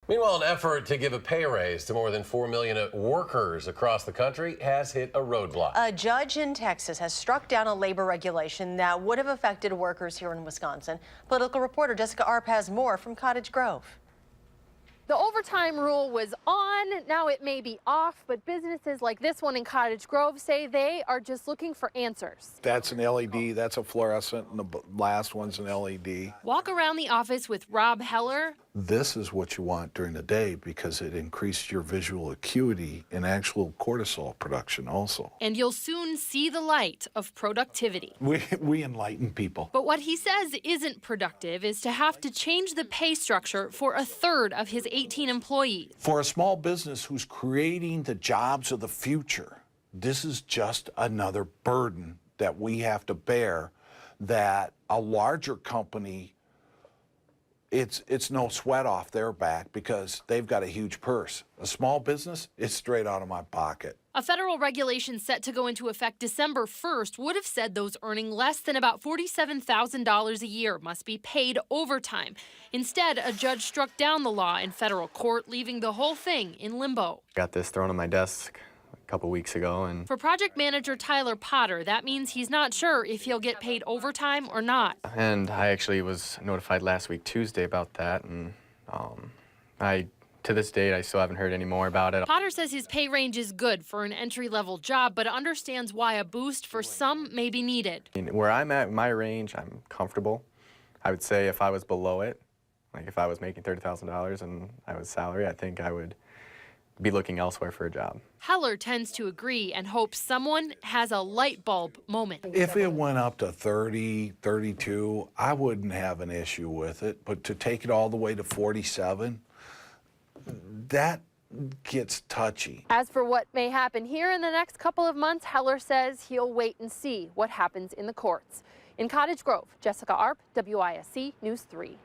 Meanwhile, an effort to give a pay raise to more than 4 million workers across the country has hit a roadblock. A judge in Texas has struck down a labor regulation that would have affected workers here in Wisconsin. Political reporter Jessica Arp has more from Cottage Grove. The overtime rule was on, now it may be off, but businesses like this one in Cottage Grove say they are just looking for answers. That's an LED, that's a fluorescent, and the last one's an LED. Walk around the office with Rob Heller. This is what you want during the day because it increases your visual acuity and actual cortisol production also. And you'll soon see the light of productivity. We enlighten people. But what he says isn't productive is to have to change the pay structure for a third of his 18 employees. For a small business who's creating the jobs of the future, this is just another burden that we have to bear that a larger company, it's no sweat off their back because they've got a huge purse. A small business, it's straight out of my pocket. A federal regulation set to go into effect December 1st would have said those earning less than about $47,000 a year must be paid overtime. Instead, a judge struck down the law in federal court, leaving the whole thing in limbo. Got this thrown on my desk a couple weeks ago, and for project manager Tyler Potter, that means he's not sure if he'll get paid overtime or not. And I actually was notified last week Tuesday about that, and to this date, I still haven't heard any more about it. Potter says his pay range is good for an entry-level job, but understands why a boost for some may be needed. Where I'm at, my range, I'm comfortable. I would say if I was below it, like if I was making $30,000 and I was salary, I think I would be looking elsewhere for a job. Heller tends to agree and hopes someone has a light bulb moment. If it went up to 30, 32, I wouldn't have an issue with it, but to take it all the way to 47, that gets touchy. As for what may happen here in the next couple of months, Heller says he'll wait and see what happens in the courts. In Cottage Grove, Jessica Arp, WISC News 3.